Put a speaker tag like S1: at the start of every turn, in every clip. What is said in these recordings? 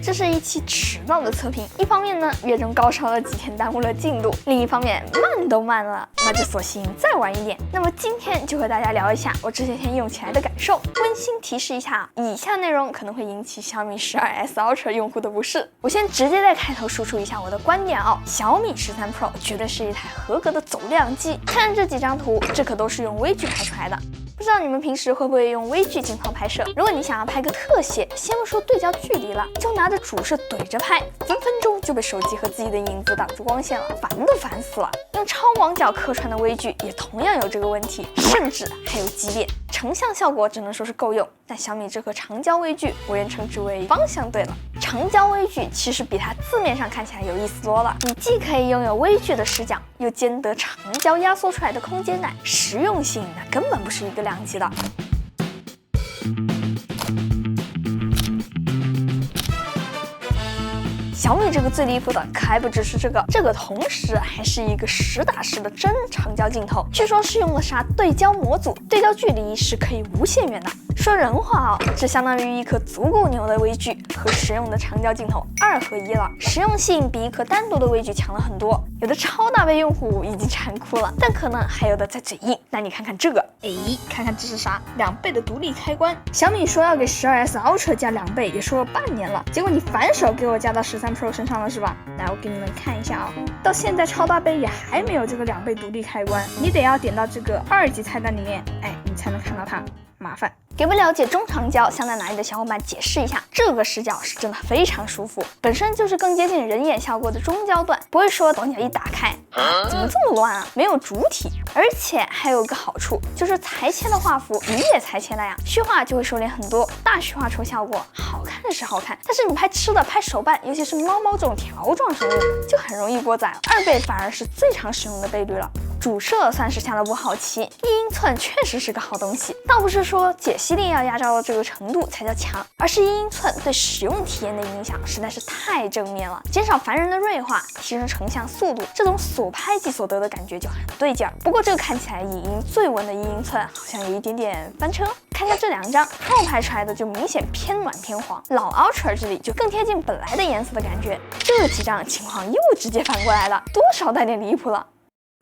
S1: 这是一期迟到的测评，一方面呢，月中高烧了几天耽误了进度，另一方面慢都慢了，那就索性再晚一点。那么今天就和大家聊一下我这些天用起来的感受。温馨提示一下，以下内容可能会引起小米 12S Ultra 用户的不适。我先直接在开头输出一下我的观点哦，小米13 Pro 绝对是一台合格的走量机。看这几张图，这可都是用微距拍出来的。不知道你们平时会不会用微距镜头拍摄？如果你想要拍个特写，先不说对焦距离了，就拿着主摄怼着拍，分分钟就被手机和自己的影子挡住光线了，烦都烦死了。用超广角客串的微距也同样有这个问题，甚至还有畸变。成像效果只能说是够用，但小米这颗长焦微距，我愿称之为方向对了。长焦微距其实比它字面上看起来有意思多了，你既可以拥有微距的视角，又兼得长焦压缩出来的空间感，实用性那根本不是一个量级的。小米这个最离谱的可还不只是这个同时还是一个实打实的真长焦镜头，据说是用了啥对焦模组，对焦距离是可以无限远的。说人话这相当于一颗足够牛的微距和实用的长焦镜头2合1了，实用性比一颗单独的微距强了很多。有的超大杯用户已经馋哭了，但可能还有的在嘴硬。那你看看这个，看看这是啥？2倍的独立开关。小米说要给 12S Ultra 加2倍，也说了半年了，结果你反手给我加到13 Pro 身上了是吧？来，我给你们看一下到现在超大杯也还没有这个2倍独立开关，你得要点到这个2级菜单里面，你才能看到它，麻烦。给不了解中长焦想在哪里的小伙伴解释一下，这个视角是真的非常舒服，本身就是更接近人眼效果的中焦段，不会说广角一打开怎么这么乱啊，没有主体。而且还有个好处，就是裁切的画幅你也裁切了呀，虚化就会收敛很多，大虚化出效果好看是好看，但是你拍吃的拍手办，尤其是猫这种条状生物就很容易过载了，2倍反而是最常使用的倍率了。主摄算是下了步好棋，1英寸确实是个好东西，倒不是说解析力要压榨到这个程度才叫强，而是1英寸对使用体验的影响实在是太正面了，减少烦人的锐化，提升成像速度，这种所拍即所得的感觉就很对劲儿。不过这个看起来影音最稳的1英寸好像有一点点翻车，看一下这2张 Pro 拍出来的就明显偏暖偏黄，老 Ultra 这里就更贴近本来的颜色的感觉，这几张情况又直接反过来了，多少带点离谱了。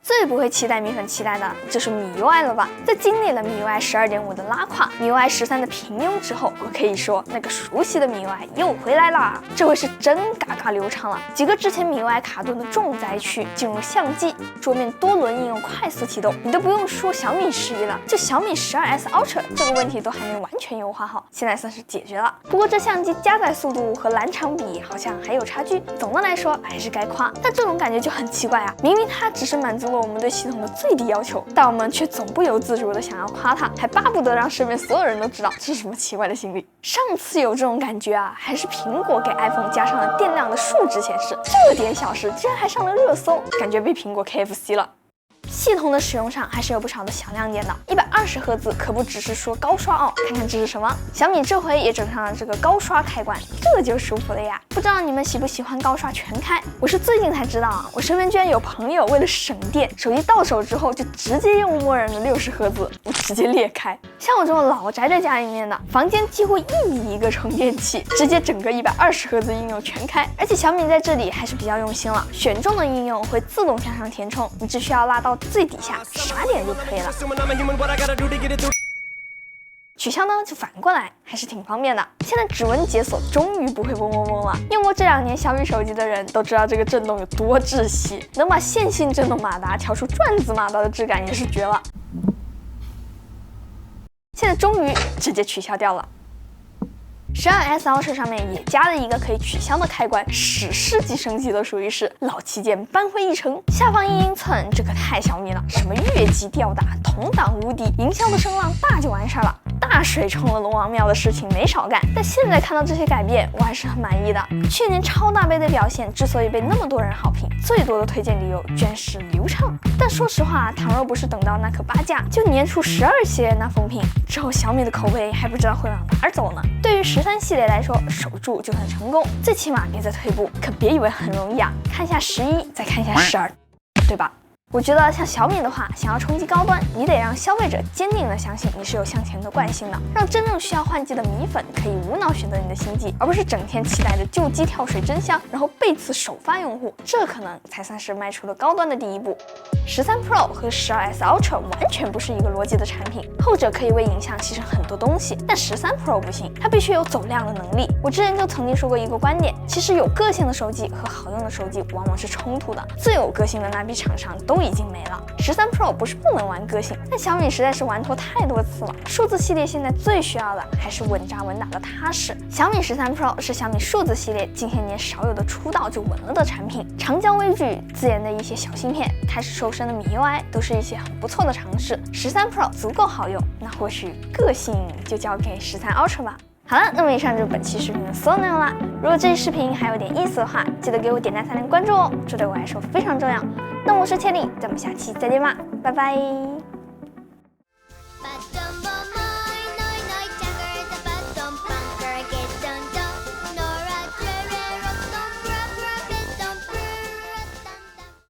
S1: 最不会期待米粉期待的就是MIUI 了吧？在经历了MIUI 12.5的拉胯，MIUI 13的平庸之后，我可以说那个熟悉的MIUI 又回来啦！这回是真嘎嘎流畅了，几个之前MIUI 卡顿的重灾区进入相机，桌面多轮应用快速启动，你都不用说小米11了，就小米 12S Ultra 这个问题都还没完全优化好，现在算是解决了。不过这相机加载速度和蓝厂比好像还有差距，总的来说还是该夸，但这种感觉就很奇怪啊！明明它只是满足了我们对系统的最低要求，但我们却总不由自主的想要夸它，还巴不得让身边所有人都知道这是什么奇怪的心理。上次有这种感觉还是苹果给 iPhone 加上了电量的数值显示，这点小事居然还上了热搜，感觉被苹果 KFC 了。系统的使用上还是有不少的小亮点的，120赫兹可不只是说高刷哦，看看这是什么？小米这回也整上了这个高刷开关，这就舒服了呀！不知道你们喜不喜欢高刷全开？我是最近才知道我身边居然有朋友为了省电，手机到手之后就直接用默认的60赫兹，我直接裂开。像我这种老宅在家里面的，房间几乎1米一个充电器，直接整个120赫兹应用全开。而且小米在这里还是比较用心了，选中的应用会自动向上填充，你只需要拉到最底下傻点就可以了。取消呢就反过来，还是挺方便的。现在指纹解锁终于不会嗡嗡嗡了。用过这2年小米手机的人都知道这个震动有多窒息，能把线性震动马达调出转子马达的质感也是绝了。现在终于直接取消掉了。12S Ultra 上面也加了一个可以取消的开关，史诗级升级的属于是老旗舰扳回一城。下方1英寸这可太小米了，什么越级吊打、同档无敌，营销的声浪大就完事儿了。大水冲了龙王庙的事情没少干，但现在看到这些改变，我还是很满意的。去年超大杯的表现之所以被那么多人好评，最多的推荐理由居然是流畅。但说实话，倘若不是等到那颗8架，就年初12系列那风评之后，小米的口碑还不知道会往哪儿走呢。对于13系列来说，守住就很成功，最起码别再退步，可别以为很容易啊！看一下11，再看一下12，对吧？我觉得像小米的话，想要冲击高端，你得让消费者坚定的相信你是有向前的惯性的，让真正需要换机的米粉可以无脑选择你的新机，而不是整天期待着旧机跳水真香，然后背刺首发用户，这可能才算是迈出了高端的第一步。13 Pro 和12S Ultra 完全不是一个逻辑的产品，后者可以为影像牺牲很多东西，但13 Pro 不行，它必须有走量的能力。我之前就曾经说过一个观点，其实有个性的手机和好用的手机往往是冲突的，最有个性的那批厂商都已经没了。13 Pro 不是不能玩个性，但小米实在是玩脱太多次了。数字系列现在最需要的还是稳扎稳打的踏实。小米13 Pro 是小米数字系列近些年少有的出道就稳了的产品，长焦微距、自研的一些小芯片、开始瘦身的MIUI 都是一些很不错的尝试。13 Pro 足够好用，那或许个性就交给13 Ultra 吧。好了，那么以上就是本期视频的所有内容了。如果这期视频还有点意思的话，记得给我点赞、3连关注哦，这对我来说非常重要。那我是千里，咱们下期再见吧，拜拜。